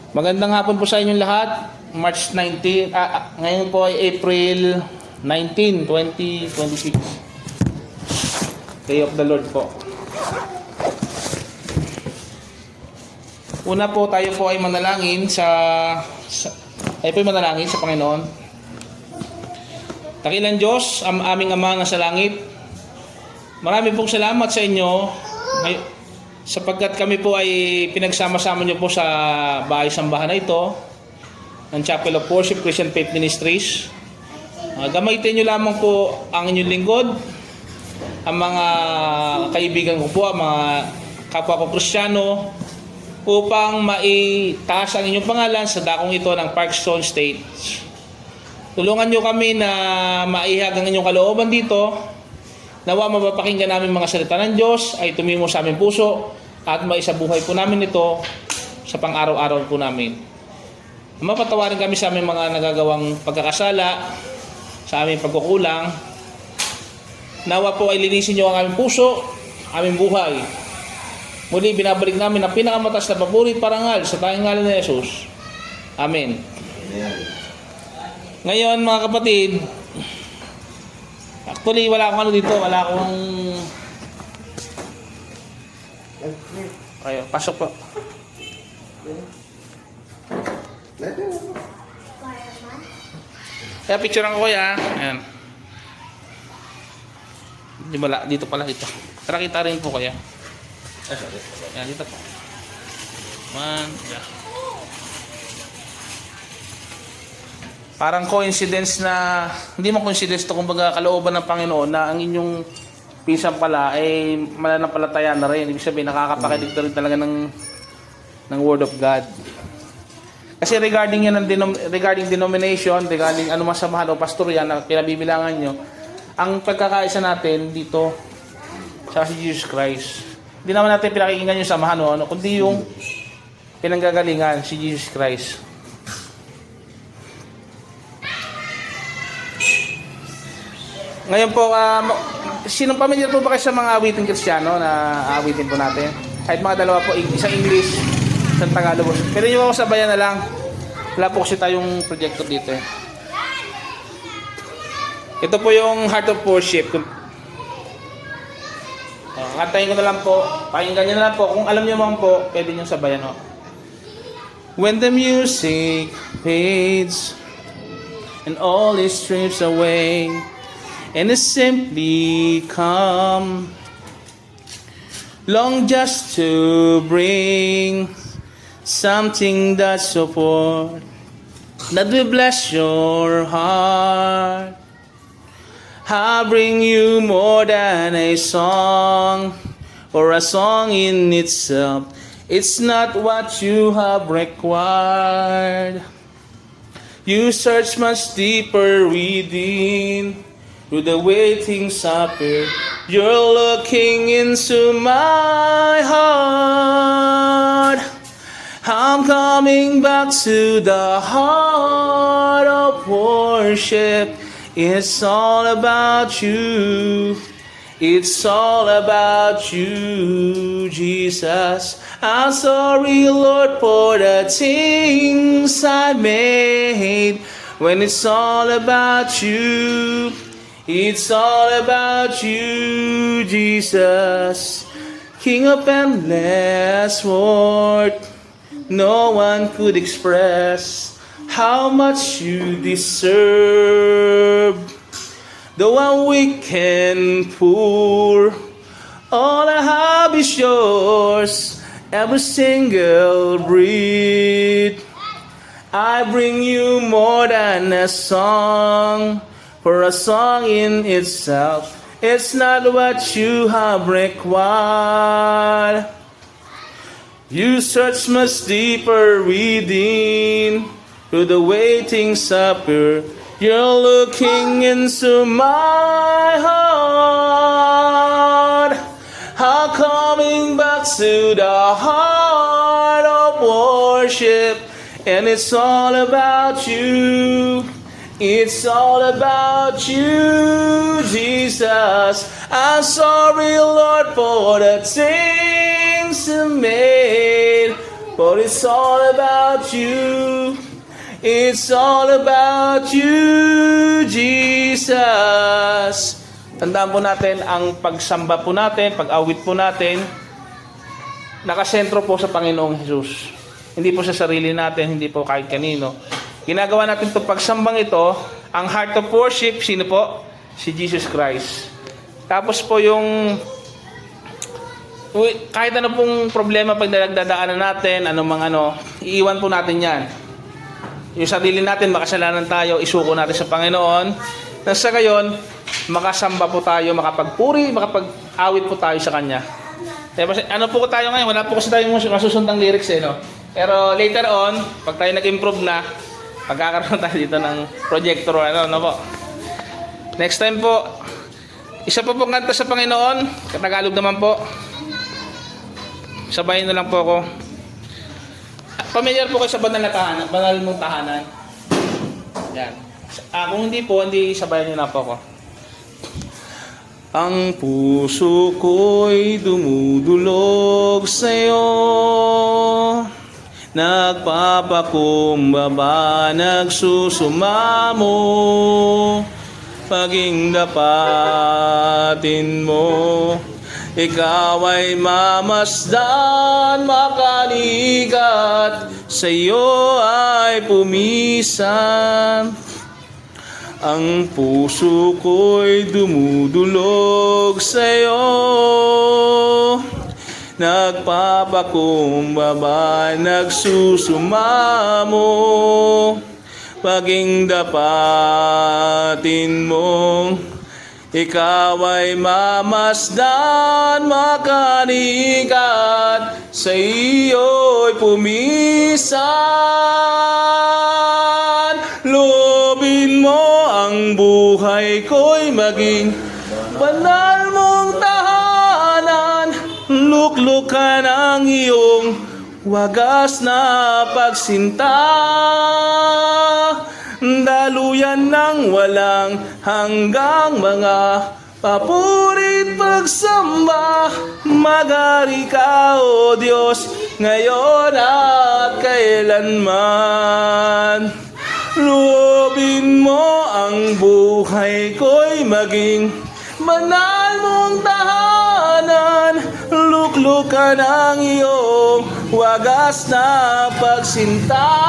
Magandang hapon po sa inyong lahat. March 19, ngayon po ay April 19, 2026. Day of the Lord po. Una po, tayo po ay manalangin tayo po ay manalangin sa Panginoon. Dakilang Diyos, ang aming Ama na sa langit, marami pong salamat sa inyo sapagkat kami po ay pinagsama-sama niyo po sa bahay-sambahan na ito ng Chapel of Worship Christian Faith Ministries. Gamitin niyo lamang po ang inyong lingkod, ang mga kaibigan ko po, ang mga kapwa ko Kristiyano, upang maitaas ang inyong pangalan sa dakong ito ng Parkstone State. Tulungan niyo kami na maihag ang inyong kalooban dito. Nawa mapapakinggan namin mga salita ng Diyos ay tumimo sa aming puso at maisabuhay po namin ito sa pang-araw-araw po namin. Mapatawarin kami sa aming mga nagagawang pagkakasala, sa aming pagkukulang. Nawa po ay linisin niyo ang aming puso, aming buhay. Muli binabalik namin ang pinakamataas na papuri parangal sa tanging ngalan ni Jesus. Amen. Ngayon mga kapatid, actually, wala akong ano dito. Wala akong... Kayo, pasok po. Kaya picturean ko kuya. Ayan. Dito pala ito. Tara kita rin po kuya. Ayan, dito po. Yeah. Parang coincidence na, hindi mo coincidence to, kumbaga kalooban ng Panginoon na ang inyong pinsan pala ay mananampalataya na rin. Ibig sabihin, nakakapakinig na rin talaga ng Word of God. Kasi regarding denomination, regarding ano masamahan o pastorya na pinabibilangan nyo, ang pagkakaisa natin dito sa si Jesus Christ. Hindi naman natin pinakikinggan yung samahan o ano, kundi yung pinanggagalingan si Jesus Christ. Ngayon po, sinong pamilyar po ba kayo sa mga awiting Kristiyano na awitin po natin? Kahit mga dalawa po, isang English, isang Tagalog. Pero yung ako sabayan na lang, wala po kasi tayong projector dito eh. Ito po yung Heart of Worship. Kantahin ko na lang po, pakinggan nyo na lang po. Kung alam nyo naman po, pwede nyo sabayan o. When the music fades and all is strips away, and it simply come, long just to bring something that's so forth that will bless your heart. I bring you more than a song or a song in itself. It's not what you have required. You search much deeper within. Through the way things appear, you're looking into my heart. I'm coming back to the heart of worship. It's all about you. It's all about you, Jesus. I'm sorry, Lord, for the things I made. When it's all about you, it's all about you, Jesus. King of endless worth, no one could express how much you deserve. Though I'm weak and poor, all I have is yours. Every single breath, I bring you more than a song. For a song in itself, it's not what you have required. You search much deeper within. Through the way things appear, you're looking into my heart. I'm coming back to the heart of worship, and it's all about you. It's all about you, Jesus. I'm sorry, Lord, for the things you made. For it's all about you. It's all about you, Jesus. Tandaan po natin, ang pagsamba po natin, pag-awit po natin, nakasentro po sa Panginoong Jesus. Hindi po sa sarili natin, hindi po kahit kanino. Ginagawa natin itong pagsambang ito, ang heart of worship, sino po? Si Jesus Christ. Tapos po yung, kahit ano pong problema pag nagdadaanan natin, iiwan po natin yan. Yung sarili natin, makasalanan tayo, isuko natin sa Panginoon. Nang sa gayon, makasamba po tayo, makapagpuri, makapag-awit po tayo sa Kanya. Ano po tayo ngayon? Wala po kasi tayong masusundang lyrics no? Pero later on, pag tayo nag-improve na, magkakaroon tayo dito ng projector o po. Next time po, isa po pong kanta sa Panginoon, Tagalog naman po. Sabayin na lang po ako. Familiar po kayo sa banal mong tahanan. Yan. Kung hindi po, hindi sabayan nyo na po ako. Ang puso ko'y dumudulog sa'yo, nagpapakumbaba, nagsusumamo, paging dapatin mo. Ikaw ay mamasdan, makaligat, sa'yo ay pumisan. Ang puso ko'y dumudulog sa'yo, nagpapakumbaba, nagsusumamo, paging dapatin mo. Ikaw ay mamasdan, makaligat, sa iyo'y pumisan. Loobin mo ang buhay ko'y maging banal mong tahanan. Luklukan ang iyong wagas na pagsinta. Daluyan ng walang hanggang mga papurit pagsamba. Magari ka, O Diyos, ngayon at kailanman. Loobin mo ang buhay ko'y maging banal mong tahanan. Luklukan ang iyong wagas na pagsinta.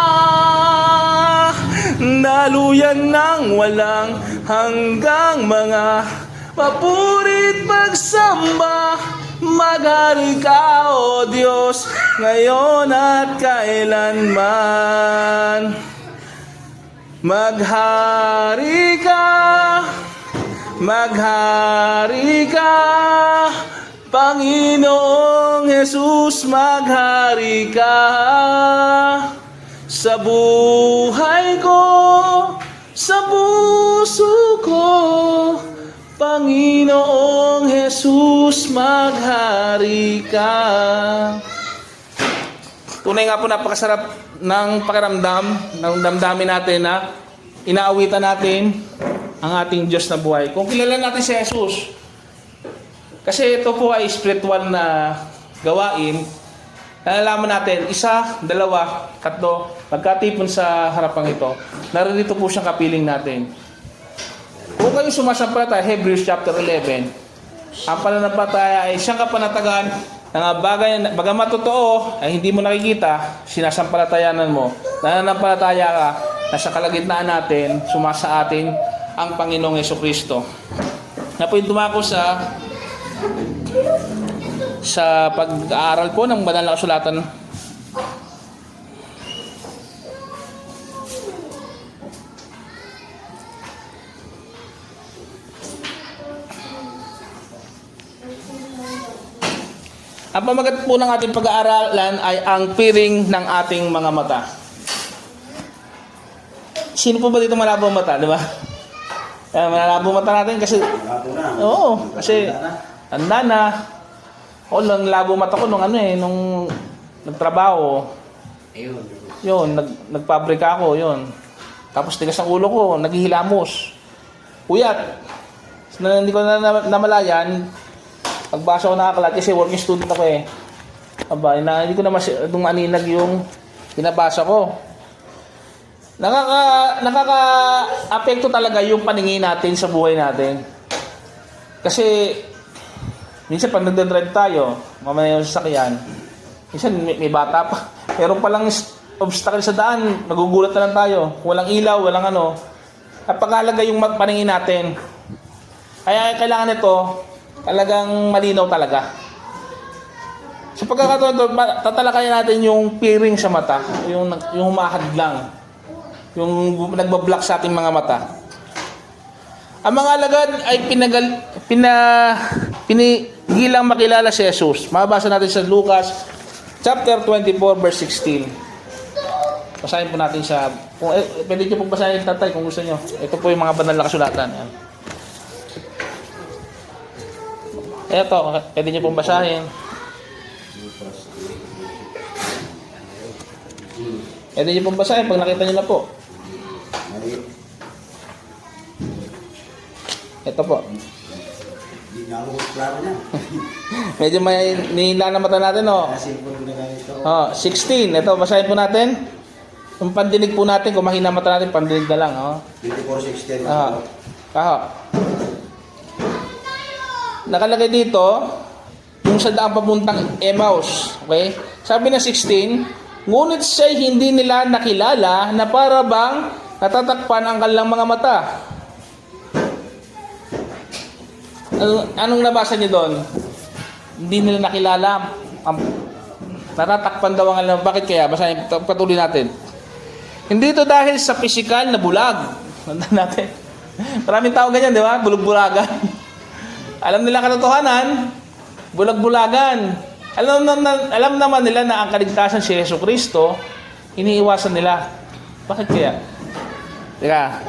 Daluyan ng walang hanggang mga papurit pagsamba. Magari ka, O Diyos, ngayon at kailanman. Maghari ka, Panginoong Jesus, maghari ka sa buhay ko, sa puso ko. Panginoong Jesus, maghari ka. Tunay nga po, napakasarap ng pakiramdam, ng damdamin natin na inaawitan natin ang ating Diyos na buhay. Kung kilala natin si Jesus, kasi ito po ay spiritual na gawain, nalalaman natin, 1, 2, 3, pagkatipon sa harapang ito, naririto po siyang kapiling natin. Kung kayo sumasampalataya, Hebrews chapter 11, ang pananampalataya ay siyang kapanatagan ng bagay, bagamat totoo ay hindi mo nakikita, sinasampalatayanan mo, nananampalataya ka, nasa kalagitnaan natin, sumasa atin ang Panginoong Jesucristo. Na po yung dumako sa pag-aaral po ng banal na kasulatan. Ang pamagat po ng ating pag-aaralan ay ang piring ng ating mga mata. Sino po ba dito malabo ang mata, di ba? Malabo mata natin kasi oo, kasi tanda na. O lang labo mata ko nung nagtrabaho. Yun, nagpabrika ako, yun. Tapos tigas ang ulo ko, naghihilamos. Uyat. Hindi ko na namalayan. Pagbasa ko nakakalat kasi working student ako eh. Aba, hindi ko na masyadong maninag yung binabasa ko. Nakaka-apekto talaga yung paningin natin sa buhay natin. Kasi, minsan pag nagdadrive tayo, mamaya yung sasakyan, minsan may bata pa. Meron palang obstacle sa daan, nagugulat na lang tayo. Walang ilaw, walang ano. Napakahalaga yung paningin natin. Kaya kailangan nito, talagang malinaw talaga. Sa pagkakataon ito, tatalakayan natin yung piring sa mata, yung humahad lang, yung nagbablock sa ating mga mata. Ang mga alagad ay pinigilang makilala si Jesus. Mabasa natin sa Lucas chapter 24 verse 16. Basahin po natin sa pwede niyo pong basahin, tatay, kung gusto niyo. Ito po yung mga banal na kasulatan. Ito, pwede niyo pong basahin. Pwede niyo pong basahin pag nakita niyo na po. Ito po. Medyo may nihila na mata natin, oh. 16. Ito, basahin po natin. Yung pandinig po natin, kung mahina mata natin, pandinig na lang, oh. 24:16. Nakalagay dito, yung sa daang papuntang Emmaus. Okay? Sabi na 16, ngunit siya'y hindi nila nakilala na para bang natatakpan ang kanilang mga mata. Anong nabasa niyo doon? Hindi nila nakilala. Natatakpan daw ang kanilang. Bakit kaya? Basahin, patuloy natin. Hindi ito dahil sa pisikal na bulag. Tandaan natin. Maraming tao ganyan, di ba? Bulag-bulagan. Alam nila katotohanan, bulag-bulagan. Alam naman nila na ang kaligtasan si Yesu Kristo, iniiwasan nila. Bakit kaya? Teka.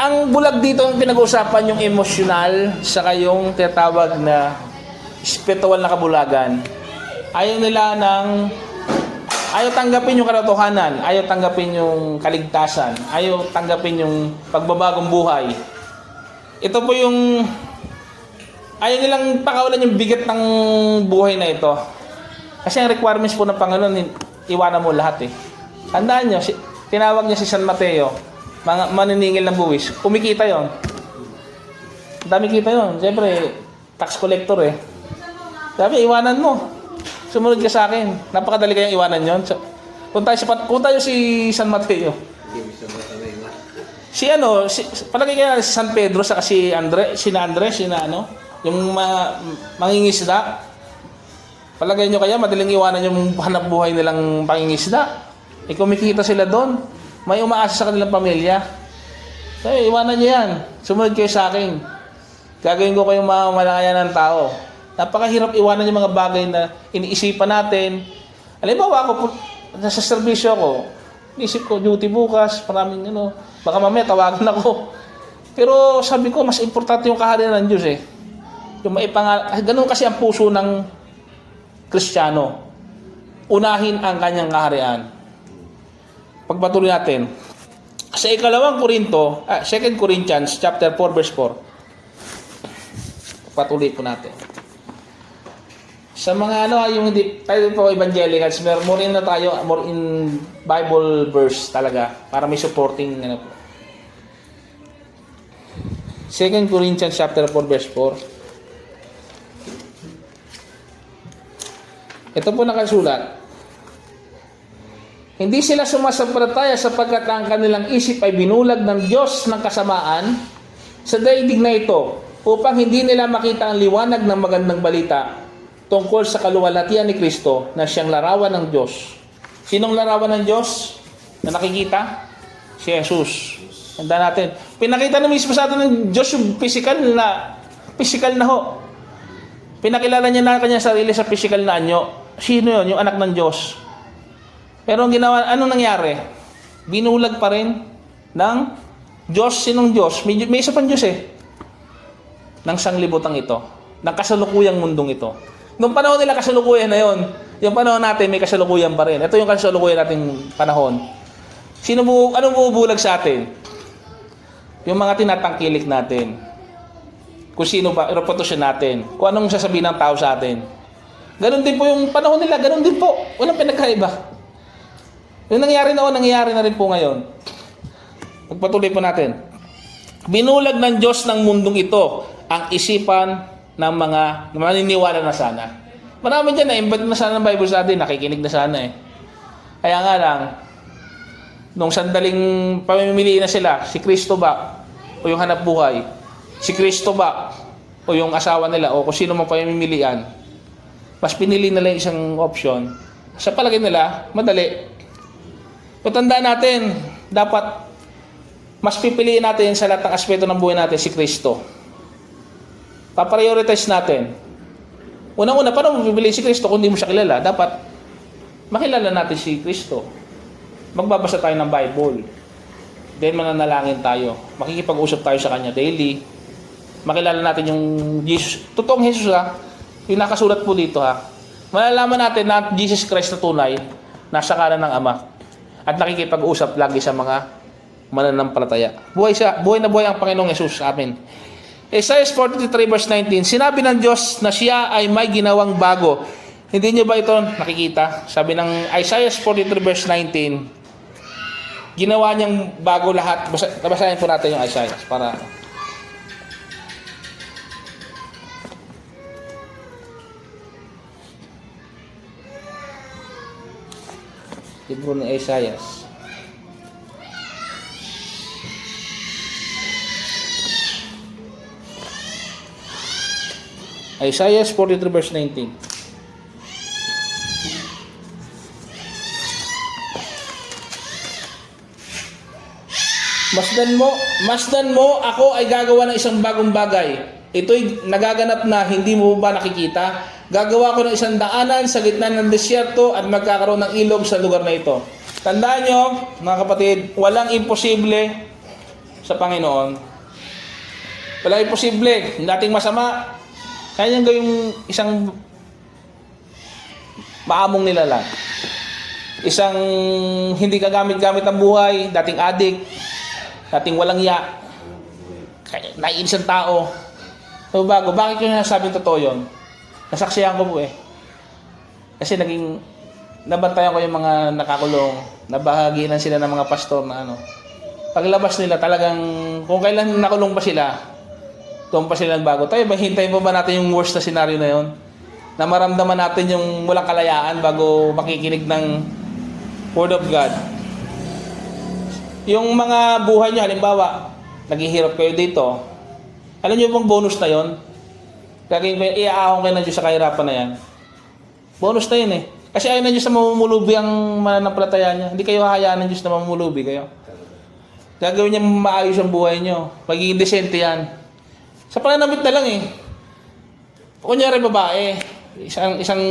Ang bulag dito ang pinag-uusapan yung emosyonal saka yung tinatawag na spiritual na kabulagan. Ayaw tanggapin yung katotohanan, ayaw tanggapin yung kaligtasan, ayaw tanggapin yung pagbabagong buhay. Ito po yung ayaw nilang pakawalan yung bigat ng buhay na ito. Kasi ang requirements po ng Panginoon, iwanan mo lahat eh. Tandaan nyo, tinawag niya si San Mateo, mga maniningil ng buwis. Kumikita yon. Dami kita yon. Siyempre, tax collector eh. Sabi, iwanan mo. Sumunod ka sa akin. Napakadali kayang iwanan yon. Kung tayo si San Mateo. Palagi kaya si San Pedro sa si Andres, yung mangingisda. Palagay nyo kaya madaling iwanan yung hanap buhay nilang pangingisda. Kumikita sila doon. May umaasa sa kanilang pamilya. Iwanan nyo yan. Sumunod kayo sa akin. Gagawin ko kayong mamalayan ng tao. Napakahirap iwanan yung mga bagay na iniisipan natin. Halimbawa ako, nasa serbisyo ako. Iisip ko, duty bukas, maraming baka mamaya tawagan ako. Pero sabi ko, mas importante yung kaharian ng Diyos eh. Ganun kasi ang puso ng Kristiyano. Unahin ang kanyang kaharian. Pagpatuloy natin. Sa ikalawang Korinto, 2 Corinthians chapter 4 verse 4. Patuloy po natin. Sa mga yung hindi tayo po evangelicals, more in Bible verse talaga para may supporting po. 2 Corinthians chapter 4 verse 4. Ito po nakasulat. Hindi sila sumasampalataya sapagkat ang kanilang isip ay binulag ng Diyos ng kasamaan sa daigdig na ito upang hindi nila makita ang liwanag ng magandang balita tungkol sa kaluwalhatian ni Kristo na siyang larawan ng Diyos. Sinong larawan ng Diyos na nakikita? Si Jesus. Tandaan natin. Pinakita na mismo sa atin ng Diyos yung physical na ho. Pinakilala niya na kanyang sarili sa physical na anyo. Sino yun? Yung anak ng Diyos. Pero ang ginawa, anong nangyari? Binulag pa rin ng Diyos. Sinong Diyos? May isa pang Diyos eh. Ng sanglibutang ito. Ng kasalukuyang mundong ito. Noong panahon nila kasalukuyan na yon, yung panahon natin may kasalukuyan pa rin. Ito yung kasalukuyan nating panahon. Anong bumubulag sa atin? Yung mga tinatangkilik natin. Kung sino ba, reputasyon natin. Kung anong sasabihin ng tao sa atin. Ganon din po yung panahon nila, ganon din po. Walang pinagkaiba. Yung nangyari noon, nangyayari na rin po ngayon. Pagpatuloy po natin. Binulag ng Diyos ng mundong ito ang isipan ng mga maniniwala na sana. Marami dyan na-invite na sana ng Bible study, nakikinig na sana eh. Kaya nga lang, nung sandaling pamimiliin na sila, si Kristo ba o yung hanap buhay? Si Kristo ba o yung asawa nila o kung sino mang pamimilian? Mas pinili nila yung isang option. Sa palagay nila, madali. Tandaan natin, dapat mas pipiliin natin sa lahat ng aspeto ng buhay natin si Kristo. Pa-prioritize natin. Unang-una, paano mo pipiliin si Kristo kung hindi mo siya kilala? Dapat makilala natin si Kristo. Magbabasa tayo ng Bible. Then mananalangin tayo. Makikipag-usap tayo sa Kanya daily. Makilala natin yung Jesus. Totoong Jesus ha. Yung nakasulat po dito ha. Malalaman natin na Jesus Christ na tunay, nasa kanan ng Ama. At nakikipag-usap lagi sa mga mananampalataya. Buhay na buhay ang Panginoong Jesus sa amin. Isaiah 43 verse 19, sinabi ng Diyos na siya ay may ginawang bago. Hindi niyo ba ito nakikita? Sabi ng Isaiah 43 verse 19, ginawa niyang bago lahat. Basahin po natin yung Isaiah para libro ng Isaiah. Isaiah 43 verse 19. Masdan mo, ako ay gagawa ng isang bagong bagay. Ito'y nagaganap na, hindi mo ba nakikita? Gagawa ko ng isang daanan sa gitna ng desyerto at magkakaroon ng ilog sa lugar na ito. Tandaan nyo, mga kapatid, walang imposible sa Panginoon. Walang imposible. Dating masama, kaya niyang gawing isang maamong nilalang. Isang hindi kagamit-gamit ng buhay, dating adik, dating walang ya, naiinis ang tao. So bago, bakit ko nasabing totoo yun? Nasaksihan ko po eh. Kasi nabantayan ko yung mga nakakulong, nabahaginan sila ng mga pastor na ano. Paglabas nila talagang, kung kailan nakulong pa sila, doon pa sila nagbago. Tayo ba, hintayin mo ba natin yung worst na scenario na yun? Na maramdaman natin yung walang kalayaan bago makikinig ng Word of God. Yung mga buhay nyo, halimbawa, naghihirap kayo dito, alam nyo bang bonus na yun? Iaahon kayo ng Diyos sa kahirapan na yan. Bonus na yun eh. Kasi ayaw ng Diyos na mamumulubi ang mananampalataya niya. Hindi kayo hahayaan ng Diyos na mamumulubi kayo. Gagawin niya maayos ang buhay nyo. Magiging desente yan. Sa pananamit na lang eh. Kunyari babae, isang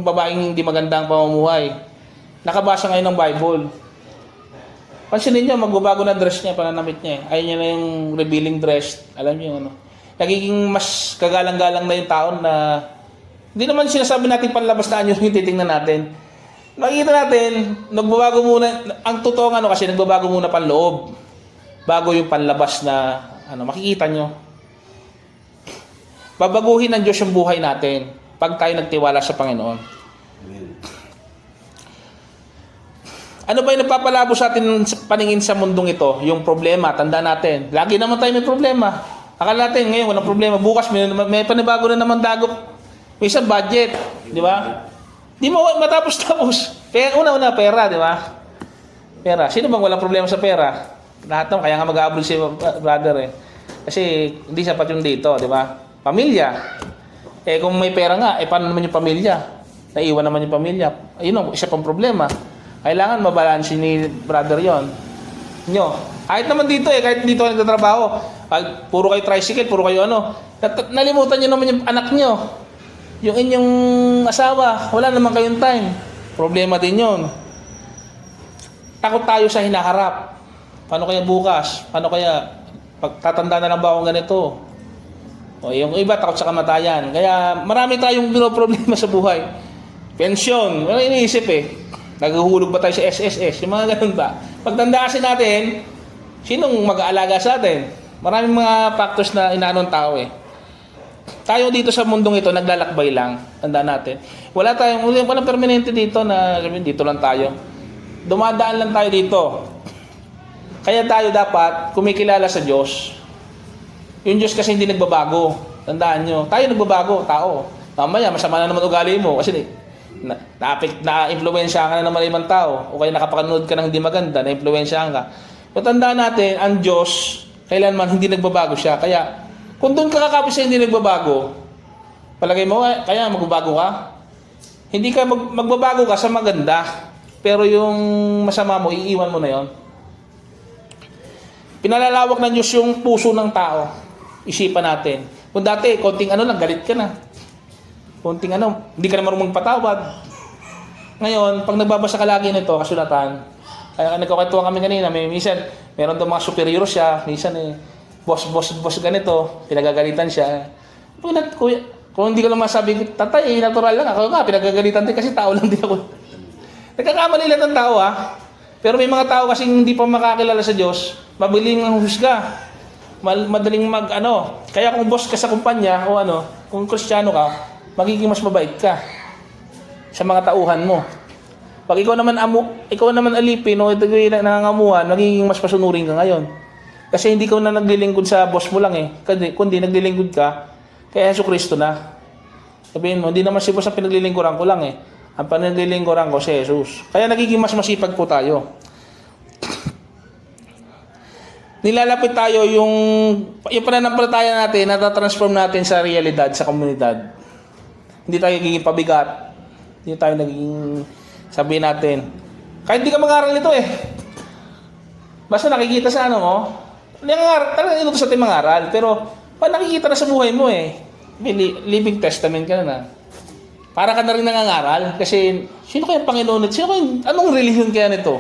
babaeng hindi magandang pamumuhay. Nakabasa ngayon ng Bible. Pansinin niyo, magbabago na dress niya, pananamit niya eh. Ayaw niya na yung revealing dress. Alam niyo yung ano. Nagiging mas kagalang-galang na yung taon na hindi naman sinasabi natin panlabas na anyo yung titingnan natin. Nakikita natin, nagbabago muna, ang totoo ano kasi nagbabago muna panloob. Bago yung panlabas na ano, makikita nyo. Babaguhin ng Diyos yung buhay natin pag tayo nagtiwala sa Panginoon. Amen. Ano ba yung nagpapalabo sa atin sa paningin sa mundong ito? Yung problema, tandaan natin. Lagi naman tayo may problema. Akala natin ngayon walang problema. Bukas may panibago na naman dagok. Minsan budget, di ba? Di mo matapos-tapos. Una-una, pera, di ba? Pera. Sino bang walang problema sa pera? Lahat naman, kaya nga mag-aabroad si brother eh. Kasi hindi sapat yung dito, di ba? Pamilya. Eh kung may pera nga, eh paano naman yung pamilya? Naiwan naman yung pamilya. Ayun ang isa pang problema. Kailangan mabalansin ni brother yon. Nyo. Kahit naman dito eh, kahit dito nagtatrabaho. Puro kayo tricycle, puro kayo ano. Nalimutan nyo naman yung anak nyo. Yung inyong asawa, wala naman kayong time. Problema din yun. Takot tayo sa hinaharap. Paano kaya bukas? Paano kaya pagtatanda na lang ba akong ganito? O yung iba takot sa kamatayan. Kaya marami tayong problema sa buhay. Pensyon, ano iniisip eh? Naghuhulog ba tayo sa SSS? Yung mga ganun ba? Pagtanda kasi natin, sinong mag-aalaga sa atin? Maraming mga factors na inaanong tao eh. tayo dito sa mundong ito, naglalakbay lang. Tandaan natin. Walang permanente dito na sabihin, dito lang tayo. Dumadaan lang tayo dito. Kaya tayo dapat kumikilala sa Diyos. Yung Diyos kasi hindi nagbabago. Tandaan nyo. Tayo nagbabago, tao. Mamaya, masama na naman ugali mo. Kasi na-influensya ka na naman ibang tao. O kaya nakapakanood ka ng hindi maganda, na-influensya ka. So, tandaan natin, ang Diyos, kailanman hindi nagbabago siya. Kaya, kung doon ka kakapit sa hindi nagbabago, palagay mo, kaya magbabago ka? Hindi ka magbabago ka sa maganda, pero yung masama mo, iiwan mo na yon. Pinalalawak ng Diyos yung puso ng tao. Isipan natin. Kung dati, konting lang, galit ka na. Konting hindi ka na marunong magpatawad. Ngayon, pag nagbabasa ka lagi nito, kasulatan, kaya nagkakatuwa kami kanina, minsan, meron daw mga superior siya, minsan boss ganito, pinagagalitan siya. Kung hindi ko lang masabi, tatay, natural lang. Ako nga, pinagagalitan din kasi tao lang din ako. Nagkakamali lang ng tao, ha? Pero may mga tao kasi hindi pa makakilala sa Diyos, mabiling ang husga. Madaling Kaya kung boss ka sa kumpanya, o kung Kristiyano ka, magiging mas mabait ka sa mga tauhan mo. Pag ikaw naman alipin, o ito nangangamuhan, magiging mas pasunurin ka ngayon. Kasi hindi ka na naglilingkod sa boss mo lang kundi naglilingkod ka kay Jesucristo na. Sabihin mo, hindi naman si boss ang pinaglilingkuran ko lang Ang pinaglilingkuran ko si Jesus. Kaya nagiging mas masipag po tayo. Nilalapit tayo yung pananampalataya natin, natatransform natin sa realidad, sa komunidad. Hindi tayo nagiging pabigat. Hindi tayo nagiging, sabihin natin, kahit hindi ka mag-aral nito Basta nakikita sa mo, talagang inutos sa ating mangaral, pero nakikita na sa buhay mo living testament ka na. Para ka na rin nangangaral, kasi sino kayang Panginoon nito? Anong relihiyon kaya nito?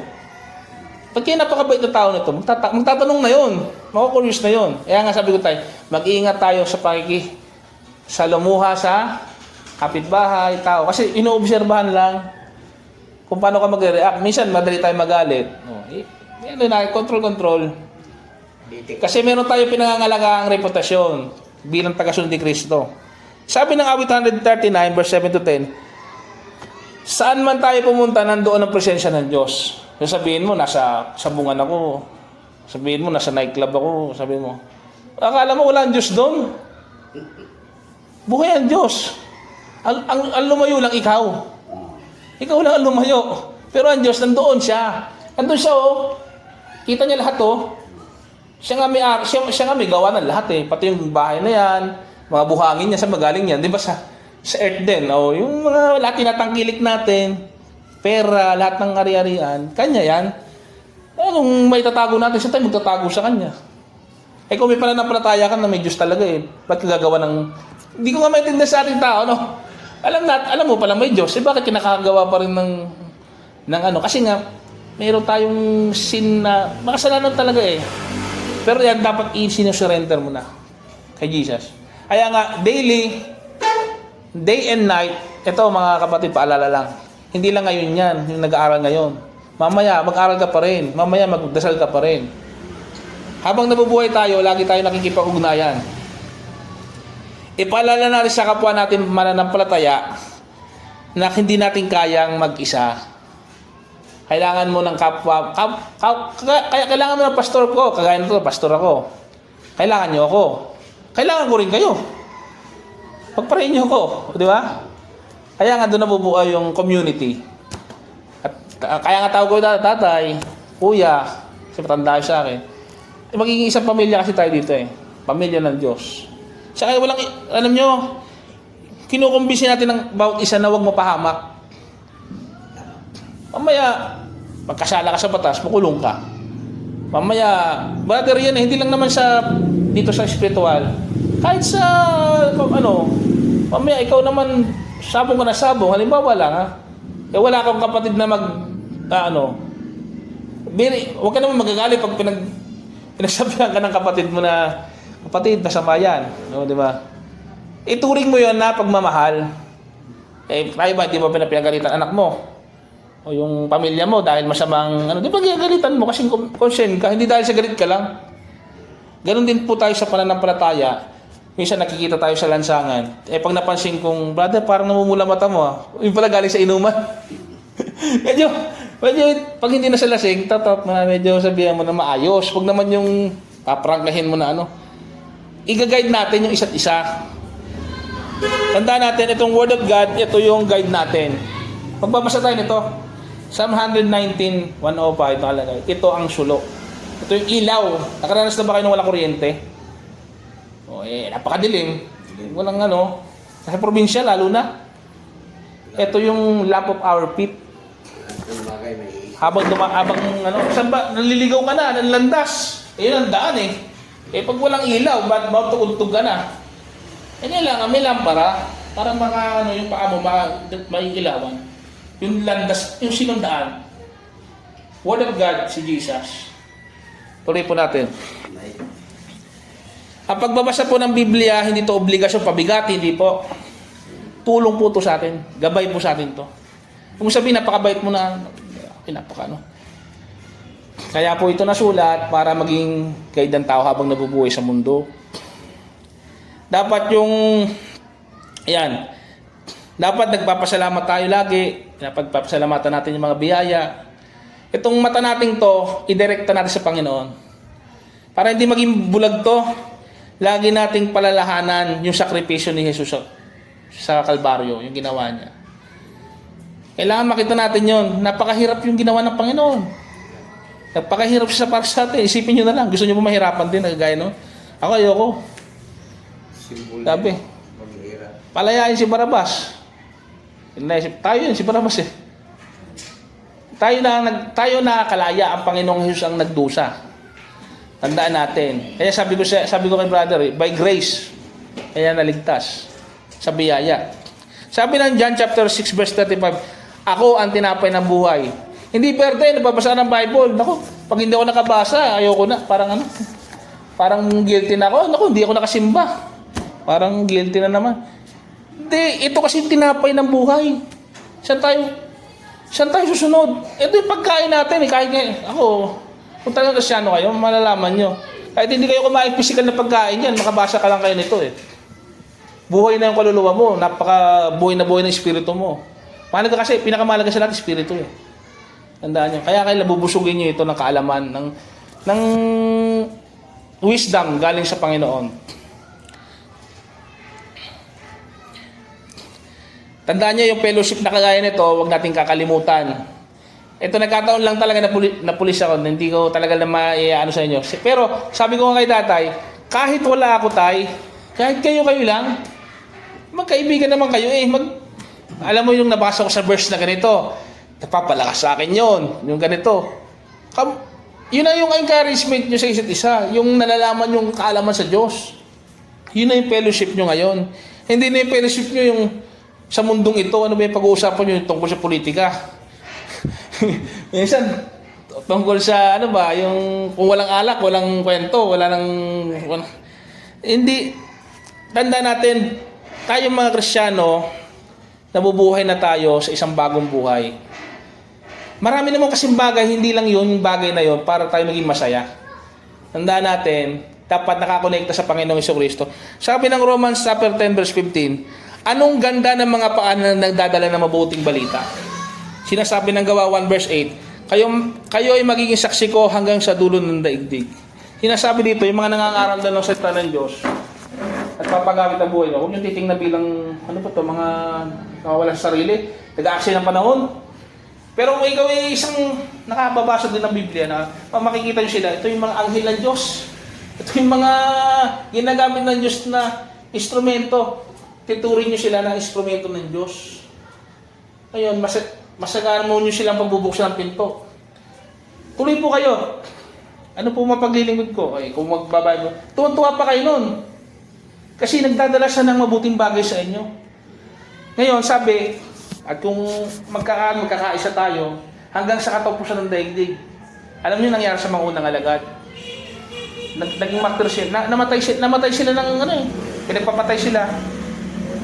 Pag kaya napakabait na tao nito, magtatanong na yun. Makakuryos na yun. Kaya nga sabi ko tayo, mag-iingat tayo sa lumuha sa kapitbahay, tao. Kasi inoobserbahan lang kung paano ka mag-react. Minsan, madali tayo magalit. Control. Kasi meron tayo pinangangalaga ang reputasyon bilang tagasunod ni Kristo. Sabi ng awit 139, verse 7 to 10, saan man tayo pumunta, nandoon ang presensya ng Diyos. Sabihin mo, nasa sabungan ako. Sabihin mo, nasa nightclub ako. Sabihin mo, akala mo wala ang Diyos doon? Buhay ang Diyos. Ang lumayo lang ikaw. Ikaw lang ang lumayo. Pero ang Diyos, nandoon siya. Nandoon siya, Kita niya lahat, Siya nga may gawa ng lahat, Pati yung bahay na yan, mga buhangin niya, sa magaling yan. Di ba sa earth din, yung mga lahat tinatangkilik natin, pera, lahat ng ari-arian, kanya yan. Anong may tatago natin, sa tayo magtatago sa kanya. Kung may pananampalataya ka na may Diyos talaga ba't gagawa ng... Hindi ko nga maintindihan sa ating tao, Alam mo pala may Diyos, bakit kinakagawa pa rin ng Kasi nga, mayroon tayong sin na, makasalanan talaga Pero yan, dapat i-sinusurrender mo na kay Jesus. Kaya nga, day and night, ito mga kapatid, paalala lang. Hindi lang ngayon yan, yung nag-aaral ngayon. Mamaya, mag-aaral ka pa rin. Mamaya, magdasal ka pa rin. Habang nabubuhay tayo, lagi tayo nakikipag-ugnayan. Ipaalala natin sa kapwa natin mananampalataya na hindi natin kayang mag-isa. Kailangan mo ng kapwa. Kaya kailangan mo ng pastor ko. Kagaya nito, pastor ako. Kailangan nyo ako. Kailangan ko rin kayo. Pagparayin nyo ako. Di ba? Kaya nga doon nabubuo yung community. At kaya nga tawag ko tatay, kuya, kasi matanda sa akin. Magiging isang pamilya kasi tayo dito Pamilya ng Diyos. Saka walang, alam nyo, kinukumbisi natin ng bawat isa na huwag mapahamak. Mamaya, magkasala ka sa batas, makulong ka. Mamaya, brother yan hindi lang naman dito sa spiritual. Kahit sa, mamaya ikaw naman, sabong ka na sabong, halimbawa lang wala kang kapatid na huwag ka naman magagalit pag pinagsabihan ka ng kapatid mo na, kapatid, masama yan. Di ba? Ituring mo yun na pagmamahal. Tayo ba, di ba pinagalitan anak mo? O yung pamilya mo dahil masamang, di ba ginagalitan mo? Kasi concern ka, hindi dahil sa galit ka lang. Ganon din po tayo sa pananampalataya. Minsan nakikita tayo sa lansangan. Eh pag napansin kong, brother, parang namumula mata mo ah. Yung pala galing sa inuman. medyo, pag hindi na sa lasing, medyo sabihan mo na maayos. Huwag naman yung paprangkahin mo na ano. I-guide natin yung isa't isa. Tandaan natin, itong Word of God, ito yung guide natin. Magbabasa tayo nito. Psalm 119:105 nakalagay. Ito ang sulok. Ito yung ilaw. Nakaranas na ba kayo ng walang kuryente? Napakadilim. Walang ano. Sa probinsya, lalo na. Ito yung lamp of our feet. Habang saan ba? Naliligaw ka na, nanlandas. Yun ang daan eh. Pag walang ilaw, matutugtog ka na. Kailangan may lampara para yung paa mo maiilawan. Yung landas, yung sinundaan. Word of God, si Jesus. Tuloy po natin. Ang pagbabasa po ng Biblia, hindi to obligasyon, pabigat, hindi po. Tulong po to sa atin. Gabay po sa atin to. Kung sabihin, napakabait mo na, Kaya po ito nasulat para maging guide ng tao habang nabubuhay sa mundo. Dapat dapat nagpapasalamat tayo lagi. Nagpapasalamatan natin yung mga biyaya. Itong mata natin to, idirekta natin sa Panginoon. Para hindi maging bulag to, lagi nating palalahanan yung sakripisyo ni Jesus sa Kalbaryo, yung ginawa niya. Kailangan makita natin yon. Napakahirap yung ginawa ng Panginoon. Napakahirap siya para sa atin. Isipin nyo na lang. Gusto nyo ba mahirapan din? Nagagaya no? Ako ayoko. Sabi, palayain si Barabas. Tayo yun, si Barabas eh. Tayo nakakalaya. Ang Panginoong Jesus ang nagdusa. Tandaan natin. Kaya sabi ko kay brother, by grace, kaya naligtas. Sa biyaya. Sabi ng John chapter 6 verse 35, ako ang tinapay ng buhay. Hindi pwede, nababasa ng Bible. Naku, pag hindi ako nakabasa, ayoko na. Parang guilty na ako. Naku, hindi ako nakasimba. Parang guilty na naman. Hindi, ito kasi tinapay ng buhay. Saan tayo susunod? Ito yung pagkain natin. Kahit ako, kung talagang Kristyano kayo, malalaman nyo. Kahit hindi kayo kumain physical na pagkain yan, makabasa ka lang kayo nito eh. Buhay na yung kaluluwa mo, buhay na ng espiritu mo. Mahalaga kasi, pinakamahalaga sa lahat, espiritu eh. Tandaan nyo. Kaya kayo nabubusugin nyo ito ng kaalaman, ng wisdom galing sa Panginoon. Tandaan nyo yung fellowship na kagaya nito, huwag natin kakalimutan. Ito nagkataon lang talaga na pulis ako, hindi ko talaga na maiano sa inyo. Pero sabi ko nga kay tatay, kahit wala ako tay, kahit kayo lang, magkaibigan naman kayo eh. Alam mo yung nabasa ko sa verse na ganito, napapalakas sa akin yung ganito. Yun na yung encouragement nyo sa isa't isa, yung nalalaman yung kaalaman sa Diyos. Yun na yung fellowship nyo ngayon. Hindi na yung fellowship nyo yung sa mundong ito, ano ba yung pag-uusapan nyo tungkol sa politika? Minsan, tungkol sa yung kung walang alak, walang kwento, hindi. Tanda natin, tayong mga Kristiyano, nabubuhay na tayo sa isang bagong buhay. Marami naman kasing bagay, hindi lang yun, yung bagay na yun, para tayo maging masaya. Tandaan natin, dapat nakakonekta sa Panginoong Jesucristo. Sabi ng Romans chapter 10 verse 15, anong ganda ng mga paan na nagdadala ng mabuting balita? Sinasabi ng Gawa 1 verse 8, kayo ay magiging saksi ko hanggang sa dulo ng daigdig. Sinasabi dito, yung mga nangangaral ng salita ng Diyos at papagamit ang buhay nyo, huwag nyo titingnan bilang, mga nakawala sa sarili, nag-aaksay ng panahon. Pero kung ikaw ay isang nakababasa din ng Biblia na makikita nyo sila, ito yung mga anghel ng Diyos. Ito yung mga ginagamit ng Diyos na instrumento. Titurin nyo sila na instrumento ng Diyos. Ngayon, masagaan mo nyo silang pagbubuksan ng pinto. Tuloy po kayo. Ano po mapaglilingkod ko? Kung magbabago, tuwan-tuwa pa kayo nun. Kasi nagdadala siya ng mabuting bagay sa inyo. Ngayon, sabi, at kung magkakaisa tayo, hanggang sa katapusan ng daigdig. Alam niyo nangyari sa mga unang alagad. Naging martyr sila. Namatay sila ng pinagpapatay sila.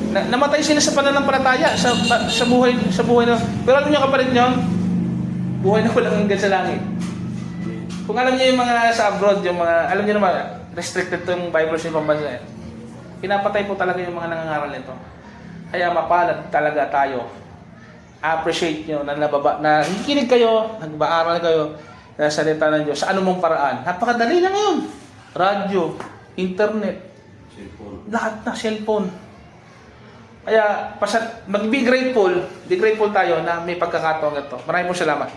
Namatay sila sa pananampalataya, sa buhay na. Pero alam niyo kapatid niyo, buhay na walang hanggan sa langit. Kung alam niyo yung mga sa abroad, alam niyo naman, restricted tong Bible sa ibang bansa. Pinapatay po talaga yung mga nangangaral nito. Kaya mapalad talaga tayo. Appreciate nyo na nakikinig kayo, nag-aaral kayo na salita ng Diyos sa anumang paraan. Napakadali na ngayon. Radyo, internet, lahat na cellphone. Kaya be grateful tayo na may pagkakataon ito. Maraming salamat.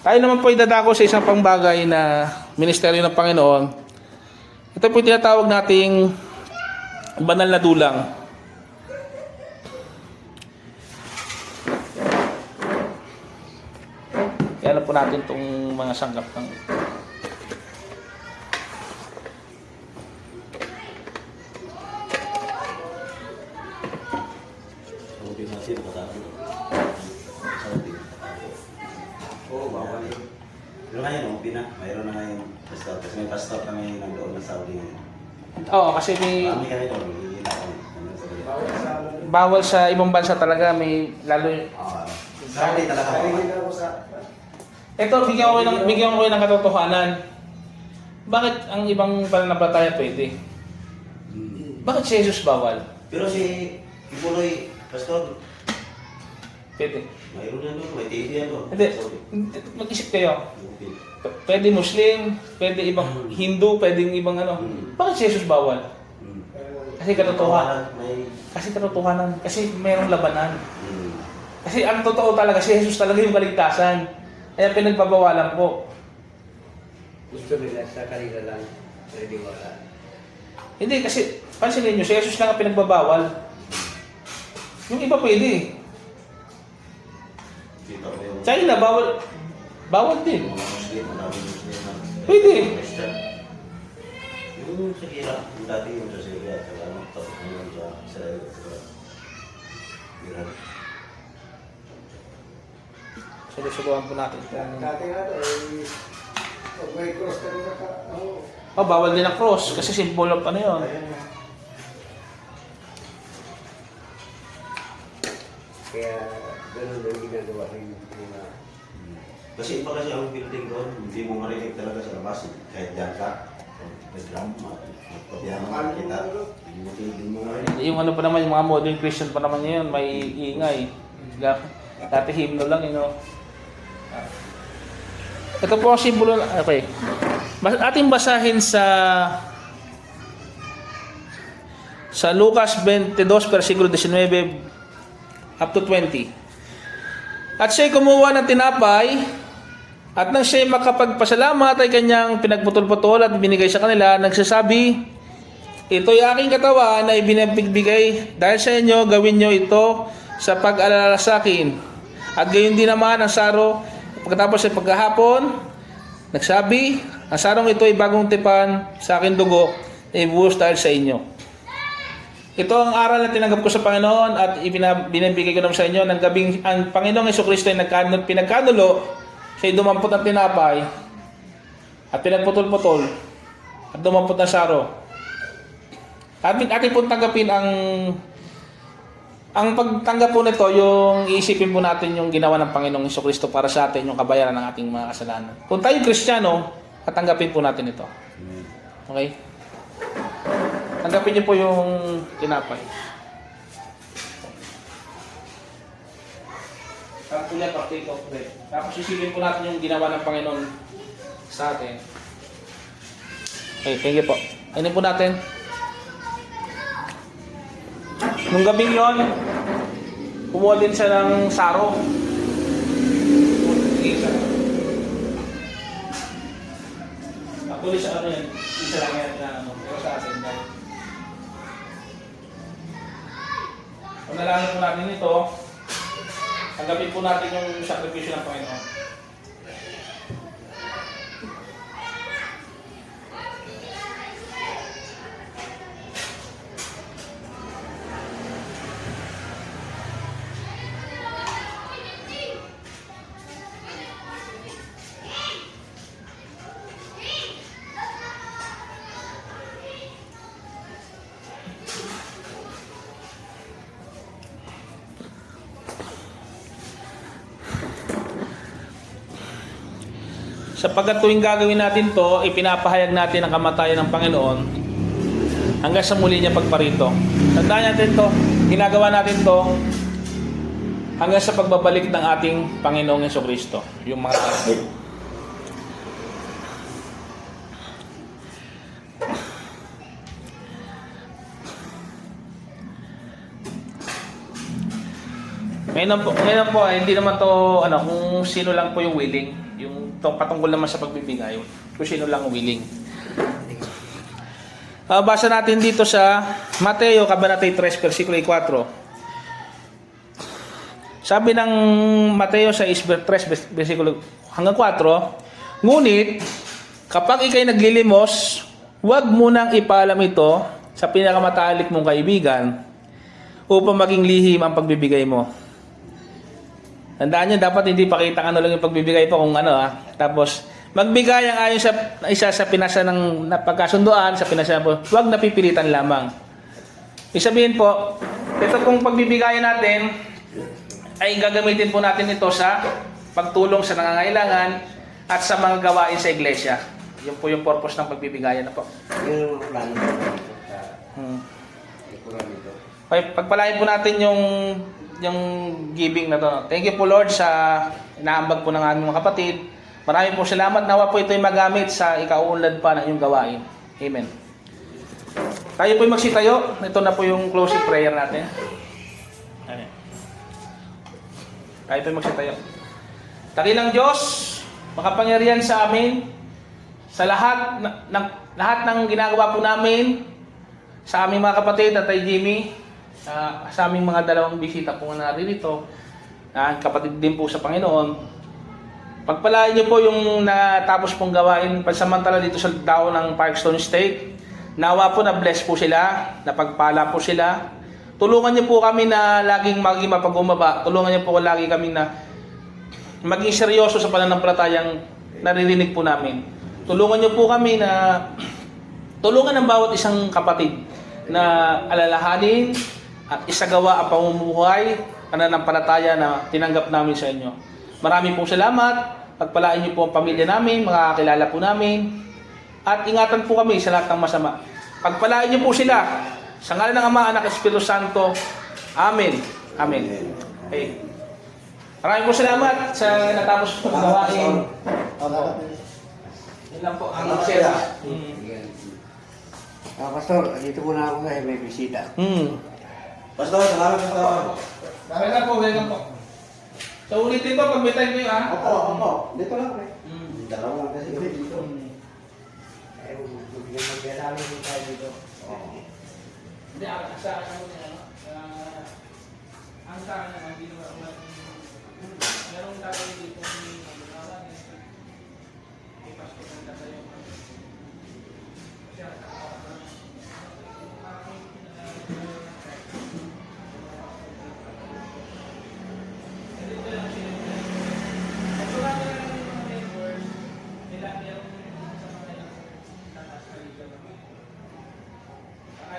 Tayo naman po idadako sa isang pangbagay na ministeryo ng Panginoon. Ito po tinatawag nating banal na dulang. Kaya po natin itong mga sanggap ng Pero ngayon, mayroon na ngayon pastor. Kasi may pastor kami nandoon na Saudi ngayon. Oo, kasi may Kami kami doon, hihila kami. bawal sa ibang bansa talaga, may lalo Saudi talaga ako. ito, bigyan ko kayo ng katotohanan. Bakit ang ibang pananampalataya pwede? Bakit si Jesus bawal? Pero si Ibuloy, pastor, Pwede. mayroon yan doon, may TV yan doon. Hindi, mag-isip kayo. Pwede Muslim, pwede ibang Hindu, pwedeng ibang ano. Bakit si Jesus bawal? Kasi katotohanan. Kasi mayroong labanan. Kasi ang totoo talaga, si Jesus talaga yung kaligtasan. Kaya pinagbabawalan po. Gusto nila sa kanila lang, pwede wala. Hindi, kasi pansinin nyo, si Jesus lang ang pinagbabawal. Yung iba pwede. Kita ko yung China, bawal din. mga Muslim, maraming Muslim na Pwede. Christian. Yung sa Kira, yung dati yung sa Syria, at saka ano, tapos ngayon sa Israel, at saka Iran. Subukan po natin. Dati nga ito, pag may cross ka rin Oh, bawal din ang cross kasi symbol of ano yun. Kaya ganun ang ginagawa rin mga... Kasi iba kasi ang building doon, hindi mo marinig talaga sa labas. Kahit dyan ka, may drum, magpabihan mo makikita. Hindi mo marinig. Yung ano pa naman, yung mga modern Christian pa naman yun, may ingay. Dati hymno lang, you know. Ito po ang simbolo. Okay. Ating basahin sa Lucas 22, versikulo 19 up to 20. At siya'y kumuha ng tinapay, at nang siya'y makapagpasalamat ay kanyang pinagputol-putol at binigay sa kanila, nagsasabi, ito'y aking katawan na ibinagbigay dahil sa inyo, gawin nyo ito sa pag-alala sa akin. At gayon din naman ang saro, pagkatapos ay pagkahapon, nagsabi, ang sarong ito ay bagong tipan sa aking dugo, na ibuhos dahil sa inyo. Ito ang aral na tinanggap ko sa Panginoon at binibigay ko naman sa inyo ng gabing ang Panginoong Jesucristo ay pinagkanulo, siya'y dumampot ng tinapay at pinagputol-putol at dumampot ng saro. At ating pong tanggapin ang pagtanggap po nito, yung iisipin po natin yung ginawa ng Panginoong Jesucristo para sa atin, yung kabayaran ng ating mga kasalanan. Kung tayo Kristiyano, katanggapin po natin ito. Okay? Tanggapin niyo po yung tinapay. Tapos po yan, partake of bread. Tapos isipin po natin yung ginawa ng Panginoon sa atin. Okay, thank you po. Ayun po natin. Nung gabing yon, kumuha din siya ng saro. Actually sa ano yan, isa lang yan na ano, pero sa atin yan. Panalangin po natin ito, tanggapin po natin yung sakripisyo ng Panginoon. Sapagkat tuwing gagawin natin to, ipinapahayag natin ang kamatayan ng Panginoon. hanggang sa muli niya pagparito. Tandaan natin to, ginagawa natin to hanggang sa pagbabalik ng ating Panginoong Jesucristo. Yung mga tao. Ngayon po, hindi naman to kung sino lang po yung willing. Yung patungkol naman sa pagbibigay, kung sino lang willing. Basa natin dito sa Mateo Kabanata 3 versikulo 4. Sabi ng Mateo 6 versikulo hanggang 4, ngunit kapag ikay naglilimos, huwag munang ipaalam ito sa pinakamatalik mong kaibigan upang maging lihim ang pagbibigay mo. Tandaan nyo, dapat hindi pakita lang yung pagbibigay po kung Tapos, magbigay ang ayon sa isa sa pinasa ng napagkasunduan, sa pinasa po, huwag napipilitan lamang. Isabihin po, ito pong pagbibigayan natin, ay gagamitin po natin ito sa pagtulong sa nangangailangan at sa mga gawain sa iglesia. Yun po yung purpose ng pagbibigayan na po. Yun ang plano ko dito sa ikuran nito. Pagpalain po natin yung giving na to. Thank you po Lord sa inaambag po ng aming mga kapatid. Marami po salamat. Nawa po ito'y magamit sa ikauunlad pa ng iyong gawain. Amen. Tayo po'y magsitayo. Ito na po yung closing prayer natin. Amen. Tayo po'y magsitayo. Dakilang Diyos, makapangyarihan sa amin, sa lahat ng ginagawa po namin, sa aming mga kapatid at kay Jimmy, sa aming mga dalawang bisita po na naririto, kapatid din po sa Panginoon, pagpalain niyo po yung natapos pong gawain pansamantala dito sa tao ng Parkstone State. Nawa po na bless po sila, napagpala po sila. Tulungan niyo po kami na laging maging mapag-umaba. Tulungan niyo po lagi kami na maging seryoso sa pananampalatayang naririnig po namin. Tulungan niyo po kami na tulungan ang bawat isang kapatid na alalahanin at isagawa ang pamumuhay, pananampalataya na tinanggap namin sa inyo. Maraming pong salamat. Pagpalain niyo po ang pamilya namin, mga kakilala po namin. At ingatan po kami sa lahat ng masama. Pagpalain niyo po sila. Sa ngalan ng Ama, Anak, Espiritu Santo. Amen. Amen. Okay. Maraming po salamat sa natapos po ng gawain. Yun lang po ang sera. Pastor, dito muna ako kasi may bisita. Pastor, salamat Pastor. Welcome po. So ulitin ko, pag may time kayo Opo. Dito lang pre. Dalawa lang kasi dito. Mag-alamin din tayo dito. Hindi, sa akin mo din ang sa akin naman, hindi naman merong gagawin dito ni Magdalawan may pasko kanta sa'yo kasi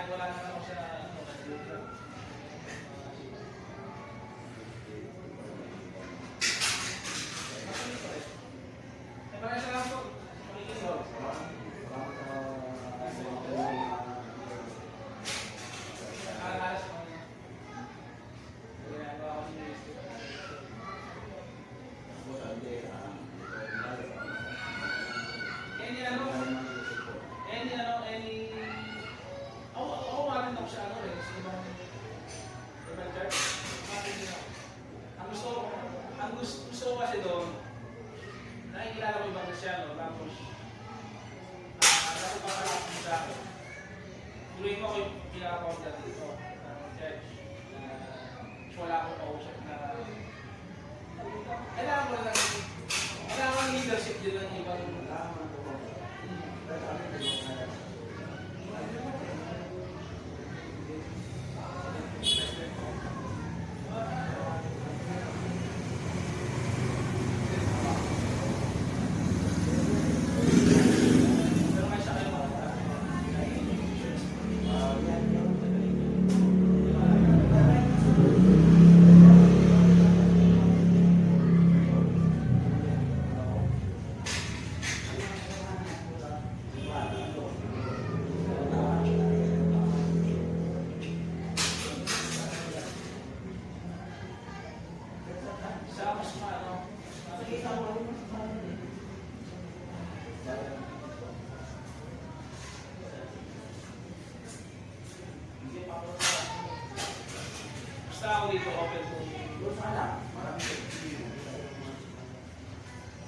wala naman ako sa gusto ko kasi doon, nakikilala ko ibang Kristyano, tapos nakapapalapit mo sa akin. Tuloy mo ako yung pinaka-contact dito sa church. Wala akong kausap na kailangan leadership din ng ibang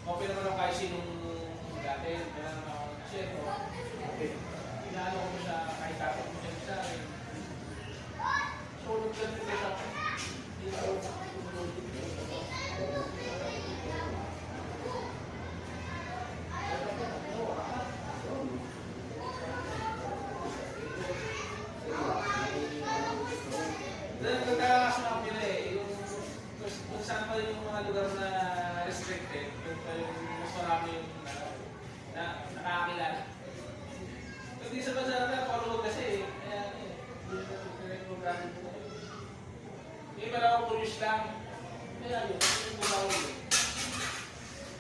Okay naman ako kahit sinong dati. Kaya naman ako kasi ito. Inaano ko siya kahit tapos ko siya sa akin. So, nagsabi ko siya. Nagkakakas na kami yung kung saan pa yung mga lugar na restricted, yung pa yung mas marami yung na nakakilala. Hindi sa Bazara na, pakalugod kasi kaya hindi pa lang ako curious lang. Kaya yun, yung bumawag yun.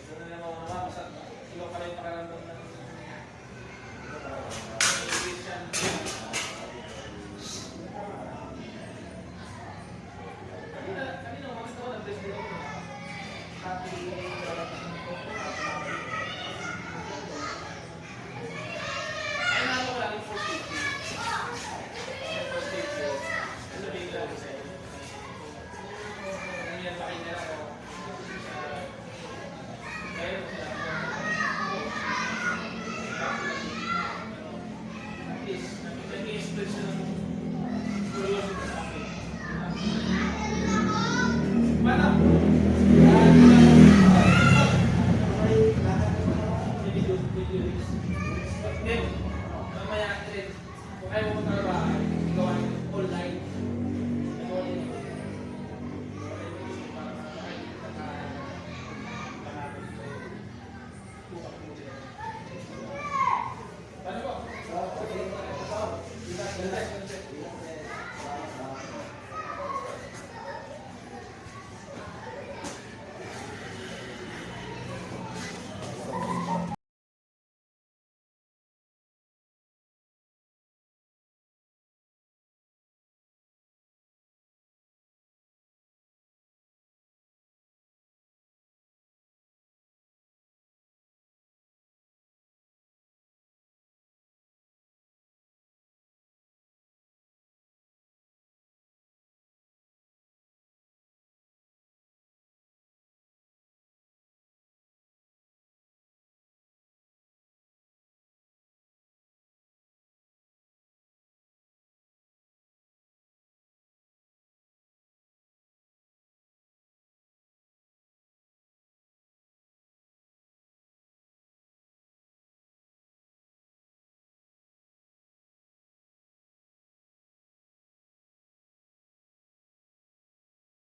Gano'n na mga naman, iba pala yung pakaramdam na Kanina umalis ako, nag-bless din ako. Happy